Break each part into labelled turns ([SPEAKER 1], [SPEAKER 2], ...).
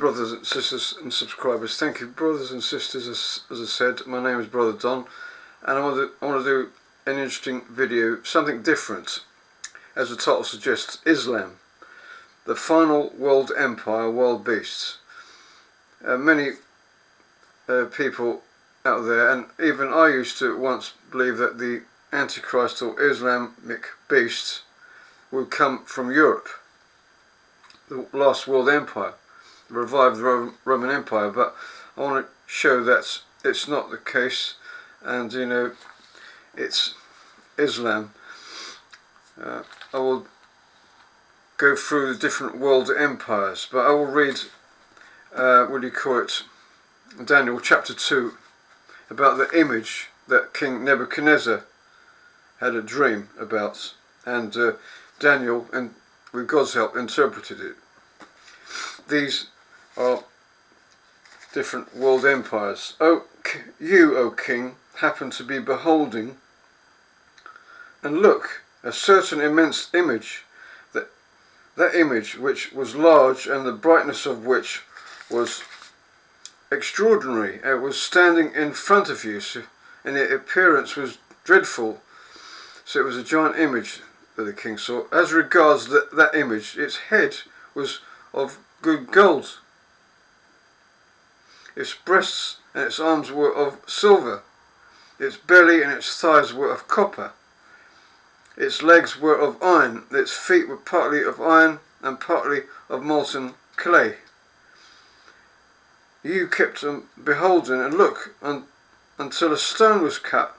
[SPEAKER 1] brothers and sisters and subscribers. Thank you, brothers and sisters. As I said, my name is Brother Don, and I want to do an interesting video, something different. As the title suggests, Islam, the final world empire, world beasts. Many people out there, and even I used to once believe that the Antichrist or Islamic beast would come from Europe, the last world empire, revived the Roman Empire. But I want to show that it's not the case, and it's Islam. I will go through the different world empires, but I will read Daniel chapter 2, about the image that King Nebuchadnezzar had a dream about, and Daniel, and with God's help, interpreted it. These are different world empires. You, O king, happen to be beholding, and look, a certain immense image, that image which was large, and the brightness of which was extraordinary. It was standing in front of you, and the appearance was dreadful. So it was a giant image that the king saw. As regards that image, its head was of good gold, its breasts and its arms were of silver, its belly and its thighs were of copper, its legs were of iron, its feet were partly of iron and partly of molten clay. You kept on beholding and look until a stone was cut.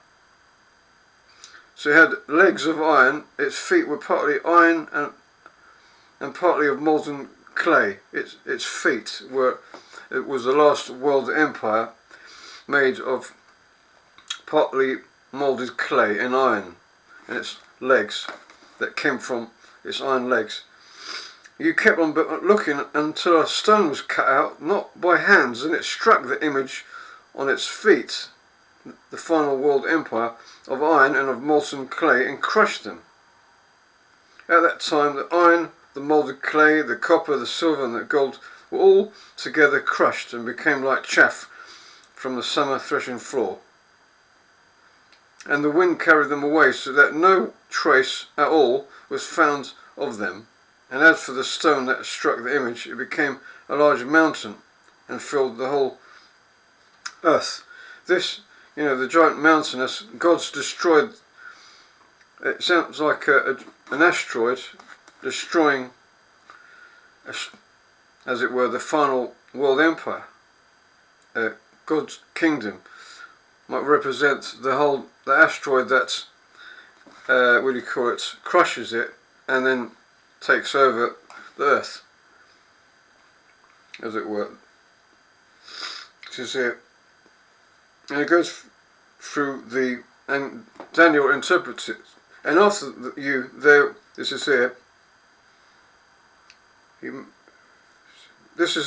[SPEAKER 1] So it had legs of iron, its feet were partly iron and partly of molten clay. Its feet were, it was the last world empire made of partly moulded clay and iron, and its legs that came from its iron legs. You kept on looking until a stone was cut out, not by hands, and it struck the image on its feet, the final world empire of iron and of molten clay, and crushed them. At that time the iron, the moulded clay, the copper, the silver and the gold were all together crushed and became like chaff from the summer threshing floor. And the wind carried them away, so that no trace at all was found of them. And as for the stone that struck the image, it became a large mountain and filled the whole earth. This, the giant mountain, as God's destroyed, it sounds like an asteroid destroying, as it were, the final world empire. God's kingdom might represent the asteroid that, crushes it and then takes over the earth, as it were. And it goes through and Daniel interprets it. And after this is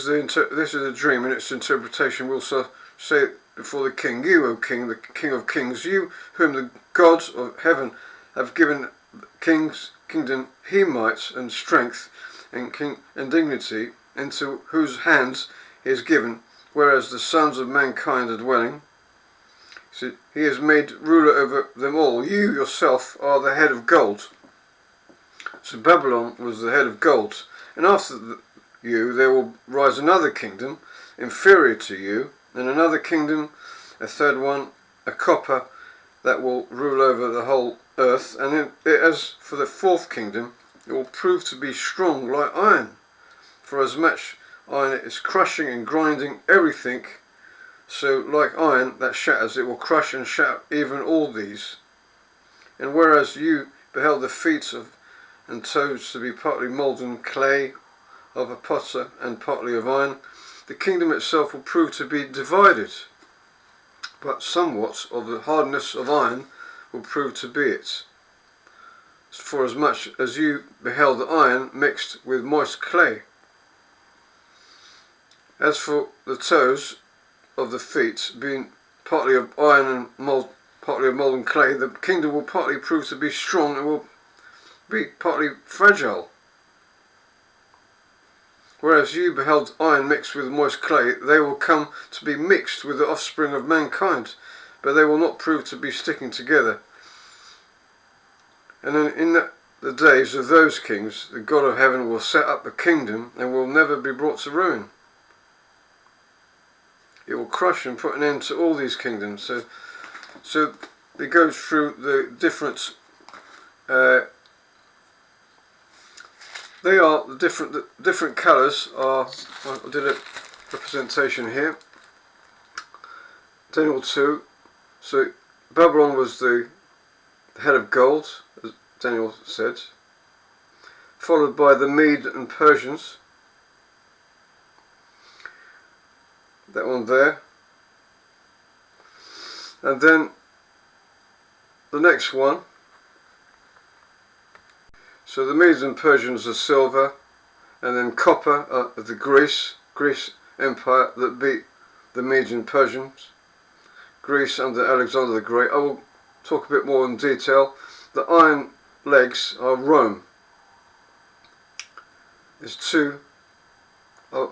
[SPEAKER 1] the dream, and its interpretation will say it before the king. You, O king, the king of kings, you whom the gods of heaven have given kingdom, he might and strength and dignity, into whose hands he is given, whereas the sons of mankind are dwelling. So he is made ruler over them all. You yourself are the head of gold. So Babylon was the head of gold. And after you there will rise another kingdom inferior to you, and another kingdom, a third one, a copper, that will rule over the whole earth. And as for the fourth kingdom, it will prove to be strong like iron, for as much iron it is crushing and grinding everything. So like iron that shatters, it will crush and shatter even all these. And whereas you beheld the feet and toes to be partly molten clay of a potter and partly of iron, the kingdom itself will prove to be divided, but somewhat of the hardness of iron will prove to be it. For as much as you beheld the iron mixed with moist clay. As for the toes of the feet, being partly of iron and partly of molten clay, the kingdom will partly prove to be strong and will be partly fragile. Whereas you beheld iron mixed with moist clay, they will come to be mixed with the offspring of mankind, but they will not prove to be sticking together. And then in the days of those kings, the God of heaven will set up a kingdom and will never be brought to ruin. It will crush and put an end to all these kingdoms. So it goes through the different. They are the different colours are. I did a representation here. Daniel 2. So Babylon was the head of gold, as Daniel said, followed by the Mede and Persians. That one there. And then the next one. So the Medes and Persians are silver, and then copper are the Greece Empire that beat the Medes and Persians. Greece under Alexander the Great. I will talk a bit more in detail. The iron legs are Rome. There's two. I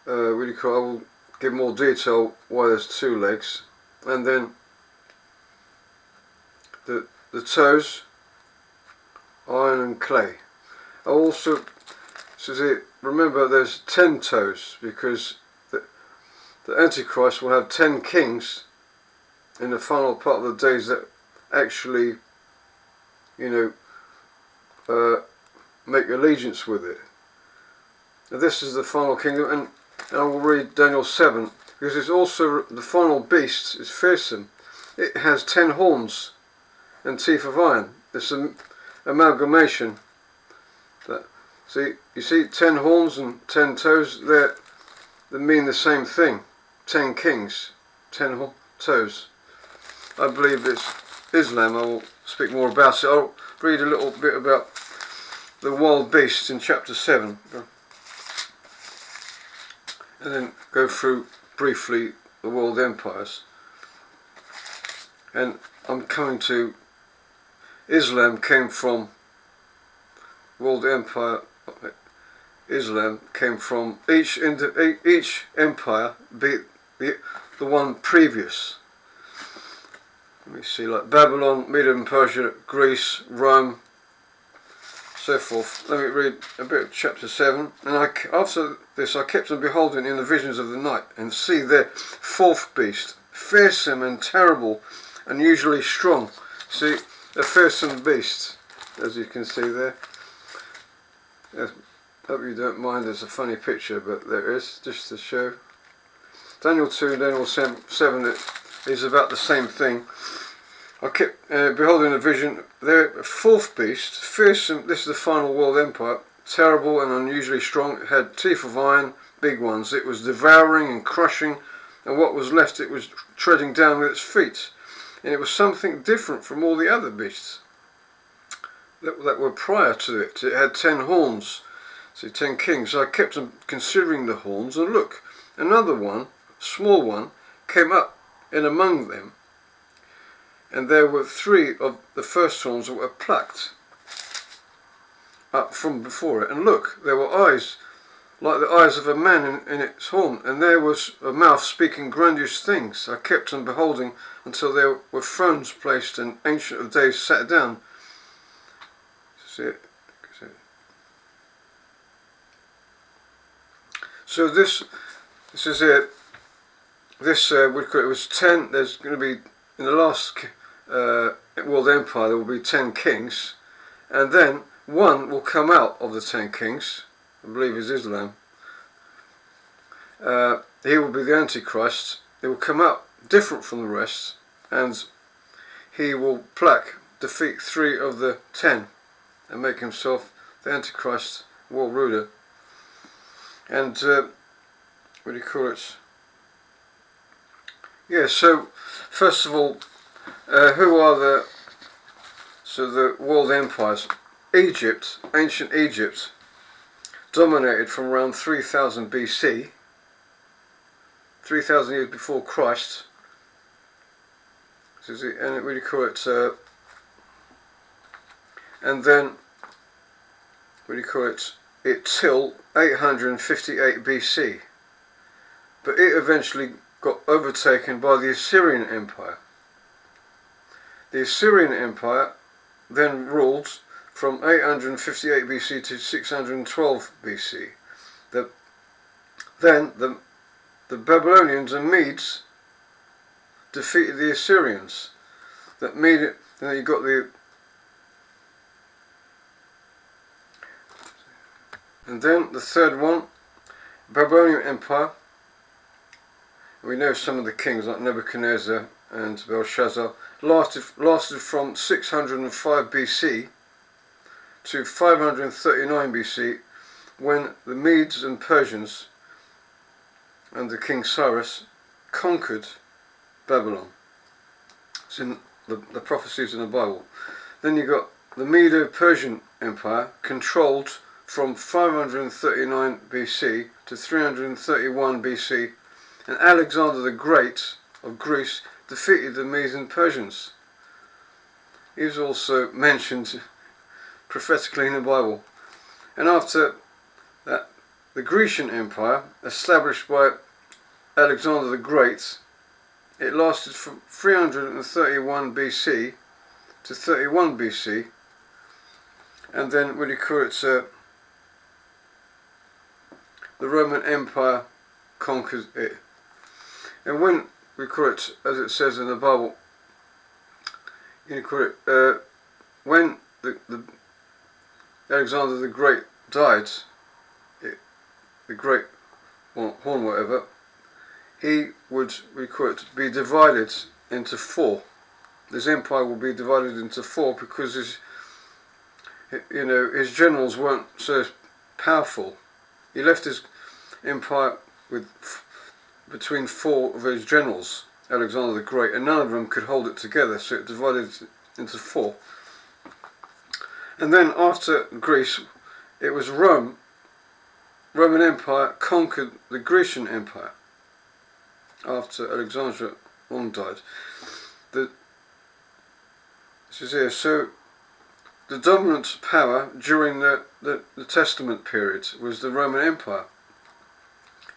[SPEAKER 1] will give more detail why there's two legs. And then the toes, iron and clay. I also remember there's 10 toes, because the Antichrist will have 10 kings in the final part of the days that actually, make allegiance with it. Now this is the final kingdom, and I will read Daniel 7, because it's also the final beast is fearsome. It has 10 horns and teeth of iron. It's an amalgamation. You see 10 horns and 10 toes, they mean the same thing. 10 kings, 10 toes. I believe it's Islam. I will speak more about it. I'll read a little bit about the wild beasts in chapter 7. And then go through briefly the world empires. And I'm coming to Islam came from world empire. Islam came from each empire beat the one previous. Let me see, like Babylon, Media and Persia, Greece, Rome, so forth. Let me read a bit of chapter 7. And after this I kept on beholding in the visions of the night, and see there fourth beast, fearsome and terrible, unusually strong. See, a fearsome beast, as you can see there. Yes, hope you don't mind, there's a funny picture, but there is, just to show. Daniel 2 and Daniel 7 is about the same thing. I kept beholding a vision, there a fourth beast, fearsome, this is the final world empire, terrible and unusually strong. It had teeth of iron, big ones. It was devouring and crushing, and what was left it was treading down with its feet. And it was something different from all the other beasts that were prior to it. It had 10 horns, see, 10 kings. So I kept on considering the horns, and look, another one, small one, came up in among them, and there were 3 of the first horns that were plucked up from before it. And look, there were eyes like the eyes of a man in its horn, and there was a mouth speaking grandiose things. I kept on beholding until there were thrones placed, and Ancient of Days sat down. See it? So this is it. This it was 10. There's going to be in the last world empire there will be 10 kings, and then one will come out of the 10 kings. I believe is Islam. He will be the Antichrist. He will come out different from the rest, and he will defeat 3 of the 10, and make himself the Antichrist world ruler. And what do you call it? Yeah. So first of all, who are the world empires? Egypt, ancient Egypt, dominated from around 3000 BC, 3000 years before Christ. And what do you call it? And then what do you call it? it till 858 BC, but it eventually got overtaken by the Assyrian Empire. The Assyrian Empire then ruled from 858 BC to 612 BC. Then the Babylonians and Medes defeated the Assyrians. That made it. Then you got the. And then the third one, Babylonian Empire. We know some of the kings like Nebuchadnezzar and Belshazzar lasted from 605 BC to 539 BC, when the Medes and Persians under King Cyrus conquered Babylon. It's in the prophecies in the Bible. Then you got the Medo-Persian Empire, controlled from 539 BC to 331 BC, and Alexander the Great of Greece defeated the Medes and Persians. He was also mentioned prophetically in the Bible. And after that, the Grecian Empire, established by Alexander the Great, it lasted from 331 BC to 31 BC, and then what do you call it? The Roman Empire conquered it. And when we call it, as it says in the Bible, you call it when the Alexander the Great died, the Great Horn, whatever, he would, we call it, be divided into four. This empire will be divided into four because his generals weren't so powerful. He left his empire with between four of his generals, Alexander the Great, and none of them could hold it together, so it divided into four. And then after Greece, it was Rome. Roman Empire conquered the Grecian Empire after Alexander died. This is here. So the dominant power during the Testament period was the Roman Empire.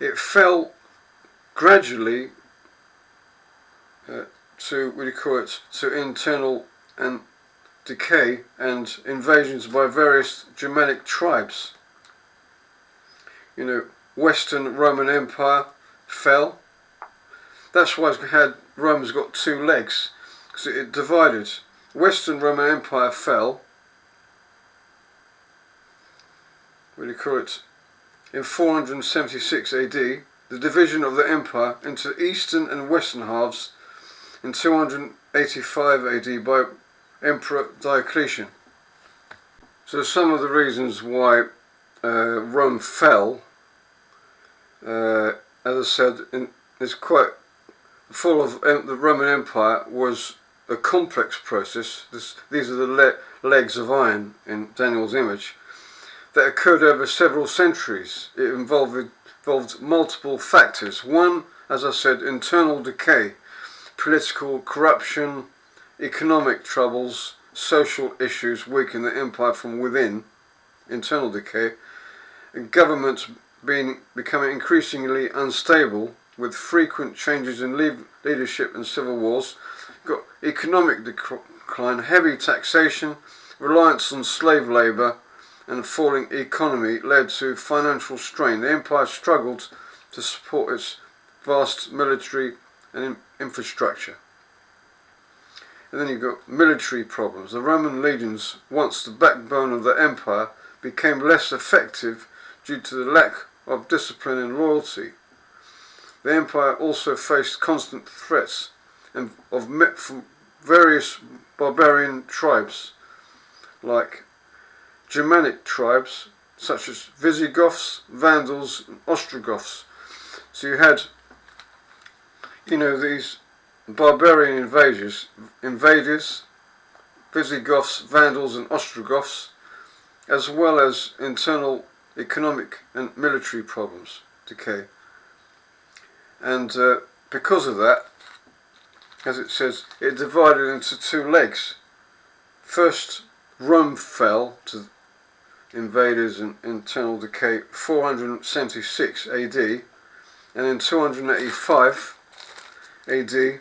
[SPEAKER 1] It fell gradually to, what do you call it, to internal and decay and invasions by various Germanic tribes. Western Roman Empire fell. That's why Rome's got two legs, because it divided. Western Roman Empire fell, what do you call it, in 476 AD, the division of the empire into eastern and western halves in 285 AD by Emperor Diocletian. So some of the reasons why Rome fell, as I said, is quite full of. The Roman Empire was a complex process. These are the legs of iron in Daniel's image that occurred over several centuries. It involved multiple factors. One, as I said, internal decay, political corruption, economic troubles, social issues weaken the empire from within, internal decay, and governments becoming increasingly unstable with frequent changes in leadership and civil wars. Got economic decline, heavy taxation, reliance on slave labour, and falling economy led to financial strain. The empire struggled to support its vast military and infrastructure. And then you've got military problems. The Roman legions, once the backbone of the empire, became less effective due to the lack of discipline and loyalty. The empire also faced constant threats from various barbarian tribes, like Germanic tribes such as Visigoths, Vandals, and Ostrogoths. So you had, these barbarian invaders, Visigoths, Vandals, and Ostrogoths, as well as internal economic and military problems, decay. And because of that, as it says, it divided into two legs. First, Rome fell invaders and internal decay, 476 AD, and in 285 AD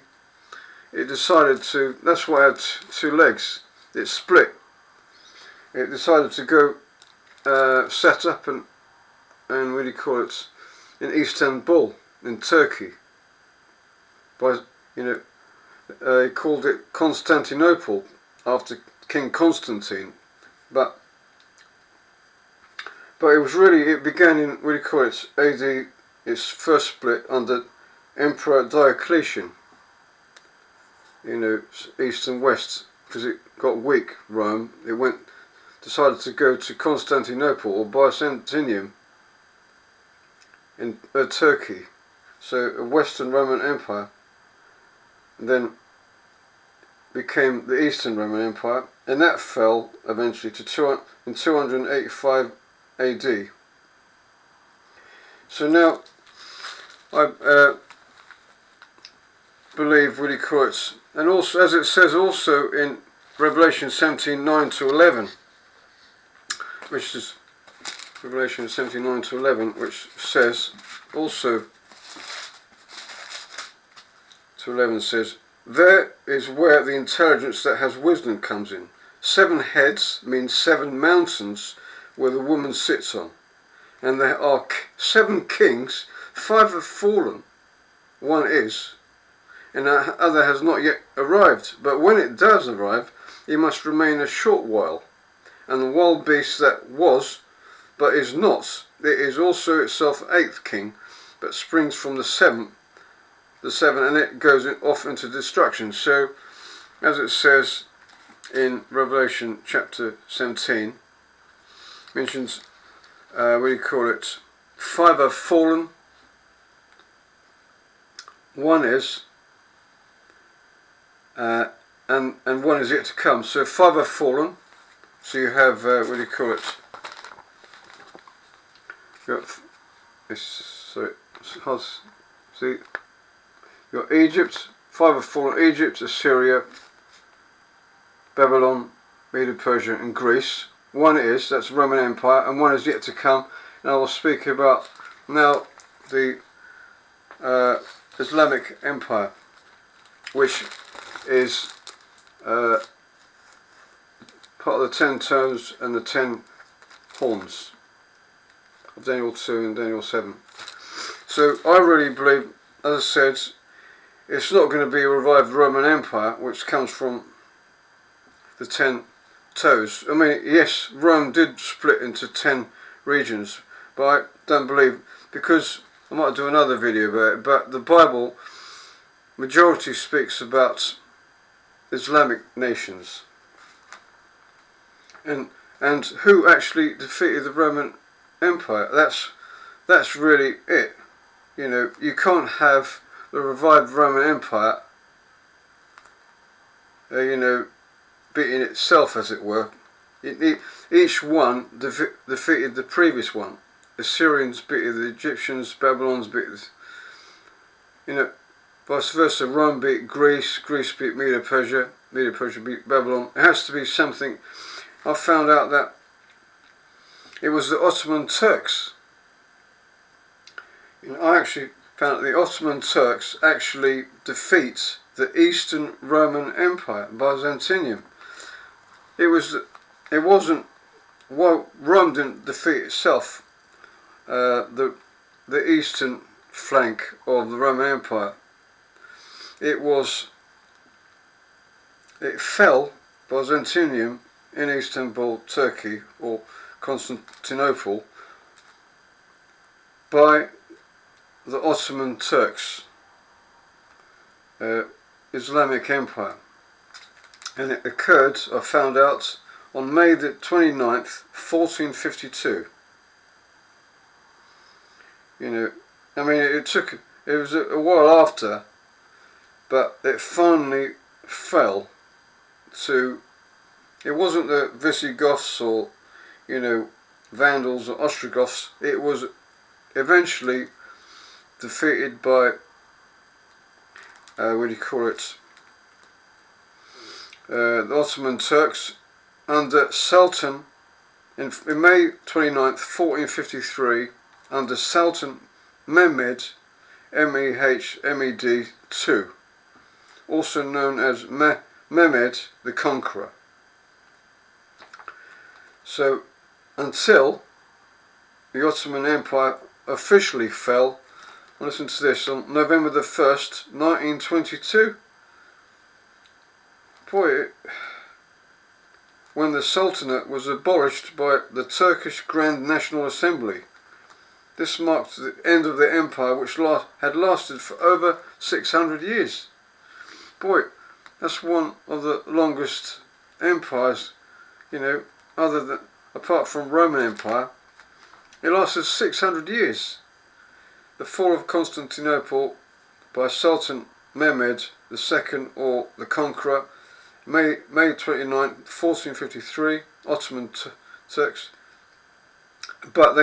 [SPEAKER 1] it decided to, that's why it had two legs, it split. It decided to go set up and what do you call it, in Istanbul in Turkey. By, you know, he called it Constantinople after King Constantine, but it was really, it began in, what do you call it, AD, its first split under Emperor Diocletian, you know, east and west, because it got weak, Rome. It decided to go to Constantinople or Byzantium in Turkey, so a Western Roman Empire, and then became the Eastern Roman Empire, and that fell eventually to in 285 AD. So now I believe, what do you call it, and also as it says also in Revelation 17:9 to 11, which is Revelation 17:9 to 11, which says also to 11 says, there is where the intelligence that has wisdom comes in. 7 heads means 7 mountains where the woman sits on, and there are 7 kings. 5 have fallen, 1 is, and the other has not yet arrived. But when it does arrive, he must remain a short while. And the wild beast that was, but is not, it is also itself 8th king, but springs from the 7th, and it goes off into destruction. So, as it says in Revelation chapter 17, mentions, what do you call it, 5 have fallen, 1 is, and 1 is yet to come. So 5 have fallen. So you have, what do you call it? You got see, you got Egypt. 5 have fallen: Egypt, Assyria, Babylon, Medo-Persia, and Greece. 1 is, that's Roman Empire, and 1 is yet to come. And I will speak about now the Islamic Empire, which is part of the 10 toes and the 10 horns of Daniel 2 and Daniel 7. So I really believe, as I said, it's not going to be a revived Roman Empire which comes from the 10 toes. I mean, yes, Rome did split into 10 regions, but I don't believe, because I might do another video about it, but the Bible majority speaks about Islamic nations. And who actually defeated the Roman Empire? That's really it. You know, you can't have the revived Roman Empire, you know, beating itself, as it were. Each one defeated the previous one. The Syrians beat the Egyptians, Babylon's beat the, you know, vice versa. Rome beat Greece, Greece beat Medo-Persia, Medo-Persia beat Babylon. It has to be something. I found out that it was the Ottoman Turks. You know, I actually found that the Ottoman Turks actually defeat the Eastern Roman Empire, Byzantium. It wasn't, well, Rome didn't defeat itself, the eastern flank of the Roman Empire. It fell, Byzantium, in Istanbul, Turkey, or Constantinople, by the Ottoman Turks, Islamic Empire. And it occurred, I found out, on May the 29th, 1452. You know, I mean, it was a while after, but it finally fell to, it wasn't the Visigoths or, you know, Vandals or Ostrogoths. It was eventually defeated by, what do you call it, the Ottoman Turks under Sultan In May 29th, 1453, under Sultan Mehmed, Mehmed II, also known as Mehmed the Conqueror. So, until the Ottoman Empire officially fell, listen to this, on November the 1st, 1922, boy, when the Sultanate was abolished by the Turkish Grand National Assembly. This marked the end of the empire, which had lasted for over 600 years. Boy, that's one of the longest empires, apart from Roman Empire. It lasted 600 years. The fall of Constantinople by Sultan Mehmed II, or the Conqueror, May 29, 1453, Ottoman Turks. But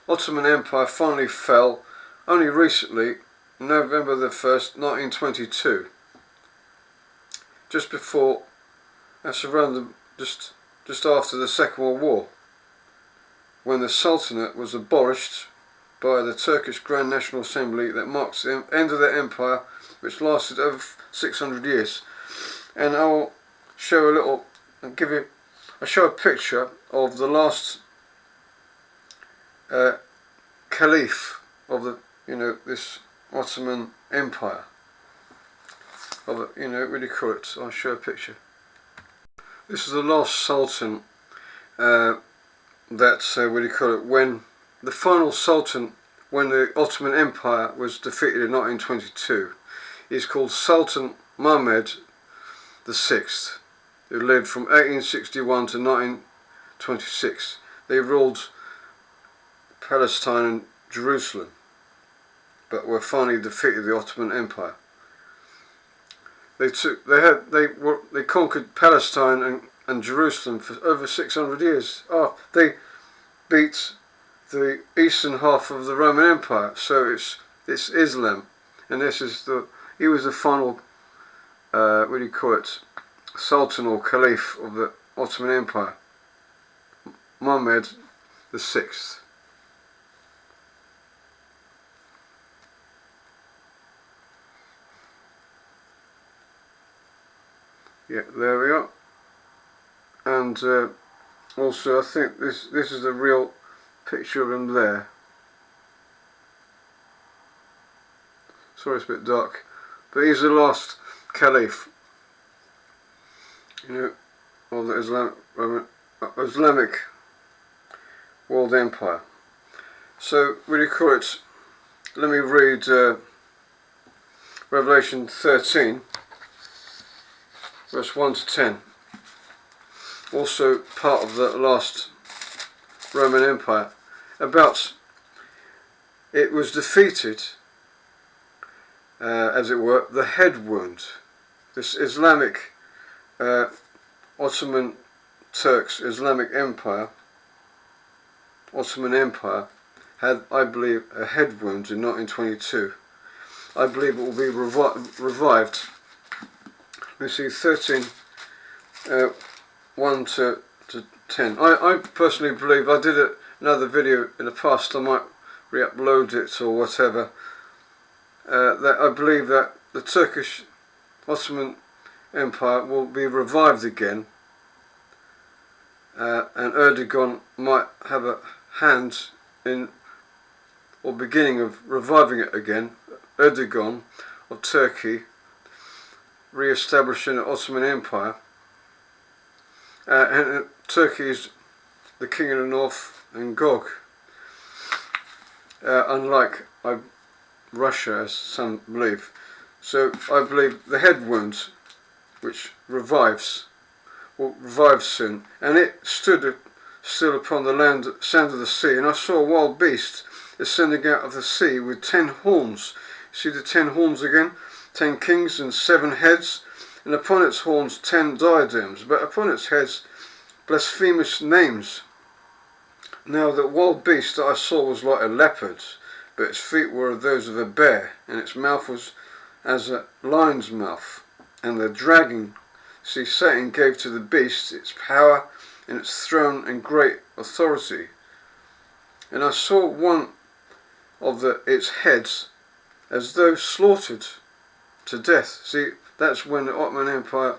[SPEAKER 1] Ottoman Empire finally fell only recently, November the 1st, 1922. Just before, that's around just after the Second World War, when the Sultanate was abolished by the Turkish Grand National Assembly. That marks the end of the empire, which lasted over 600 years. And I'll show I'll show a picture of the last caliph of this Ottoman Empire. What do you call it? I'll show a picture. This is the last sultan when the final sultan, when the Ottoman Empire was defeated in 1922. He's called Sultan Mehmed VI, who lived from 1861 to 1926. They ruled Palestine and Jerusalem, but were finally defeated the Ottoman Empire. They conquered Palestine and Jerusalem for over 600 years. They beat the eastern half of the Roman Empire, so it's Islam, and he was the final Sultan or Caliph of the Ottoman Empire, Mehmed VI. Yeah, there we are. And also, I think this is a real picture of him there. Sorry, it's a bit dark, but he's the last caliph, of the Islamic world empire. So, let me read Revelation 13, verse 1 to 10. Also part of the last Roman Empire. It was defeated, as it were, the head wound. This Islamic Ottoman Turks Islamic Empire, Ottoman Empire, had, I believe, a head wound in 1922. I believe it will be revived. Let me see, 13, 1 to 10. I personally believe, I did another video in the past, I might re-upload it or whatever, that I believe that the Turkish Ottoman Empire will be revived again, and Erdogan might have a hand in, or beginning of reviving it again. Erdogan of Turkey re-establishing the Ottoman Empire, and Turkey is the king of the north and Gog, unlike Russia, as some believe. So I believe the head wound, which revives, will revive soon, and it stood still upon the sand of the sea, and I saw a wild beast ascending out of the sea with 10 horns. See the 10 horns again? 10 kings and 7 heads, and upon its horns 10 diadems, but upon its heads blasphemous names. Now the wild beast that I saw was like a leopard, but its feet were those of a bear, and its mouth was as a lion's mouth. And the dragon, Satan, gave to the beast its power and its throne and great authority. And I saw one of its heads as though slaughtered to death. See, that's when the Ottoman Empire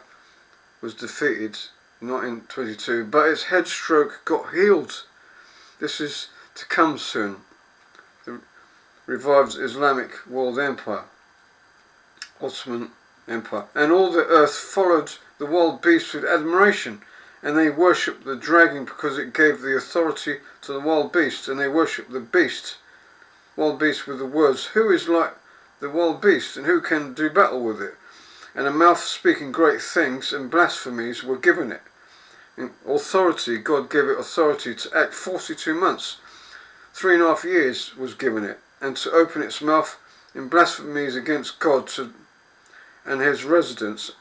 [SPEAKER 1] was defeated, not in 22, but its head stroke got healed. This is to come soon. The revived Islamic world empire, Ottoman Empire. And all the earth followed the wild beast with admiration, and they worshipped the dragon because it gave the authority to the wild beast, and they worshipped the beast, wild beast, with the words, "Who is like the wild beast, and who can do battle with it?" And a mouth speaking great things and blasphemies were given it. In authority, God gave it authority to act 42 months. 3.5 years was given it, and to open its mouth in blasphemies against God and his residents,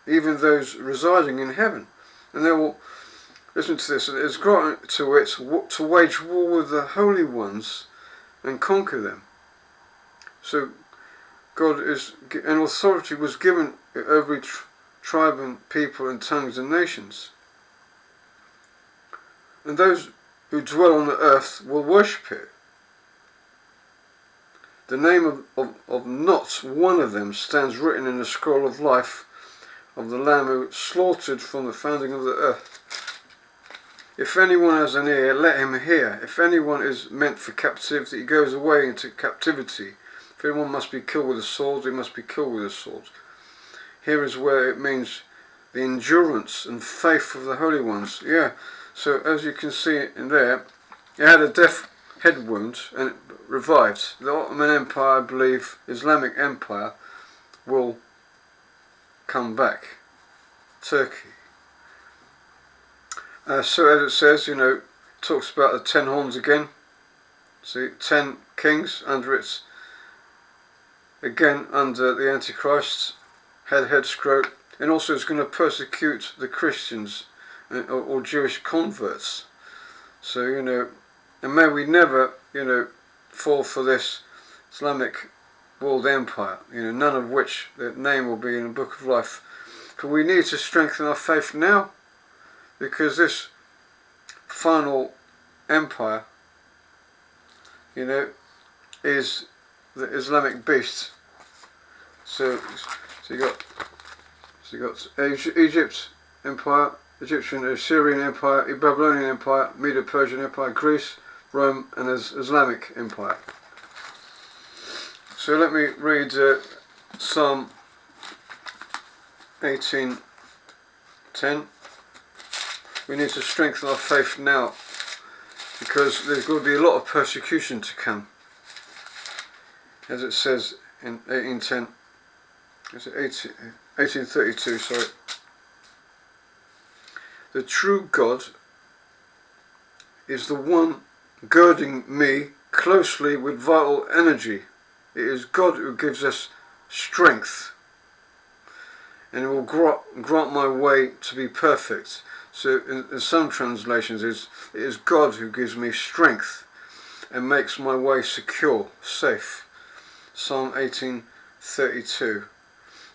[SPEAKER 1] even those residing in heaven. And they will, listen to this, it is granted to it to wage war with the holy ones and conquer them. So God is, and authority was given every tribe and people and tongues and nations. And those who dwell on the earth will worship it. The name of not one of them stands written in the scroll of life of the Lamb who slaughtered from the founding of the earth. If anyone has an ear, let him hear. If anyone is meant for captivity, he goes away into captivity. If anyone must be killed with a sword, he must be killed with a sword. Here is where it means the endurance and faith of the holy ones. Yeah, so as you can see in there, he had a death head wound and it revived. The Ottoman Empire, I believe, Islamic Empire, will come back. Turkey. So as it says, talks about the 10 horns again. See, 10 kings under its, again under the Antichrist, head stroke, and also it's going to persecute the Christians or Jewish converts. So, and may we never, fall for this Islamic world empire, none of which the name will be in the book of life. But we need to strengthen our faith now, because this final empire, is the Islamic beast. So you got Egypt Empire, Egyptian, Assyrian Empire, Babylonian Empire, Medo-Persian Empire, Greece, Rome, and Islamic Empire. So let me read Psalm 18:10. We need to strengthen our faith now, because there's going to be a lot of persecution to come. As it says in 18:10, is it 1832, sorry. The true God is the one girding me closely with vital energy. It is God who gives us strength, and it will grant my way to be perfect. So in some translations it is God who gives me strength and makes my way secure, safe. Psalm 18:32.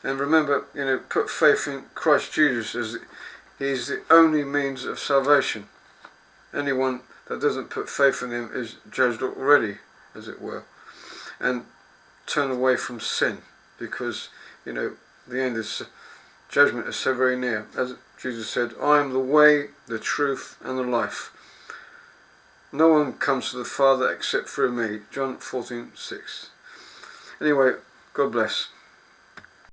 [SPEAKER 1] And remember, put faith in Christ Jesus as he is the only means of salvation. Anyone that doesn't put faith in him is judged already, as it were. And turn away from sin, because, the end is, judgment is so very near. As Jesus said, I am the way, the truth, and the life. No one comes to the Father except through me. John 14:6. Anyway, God bless.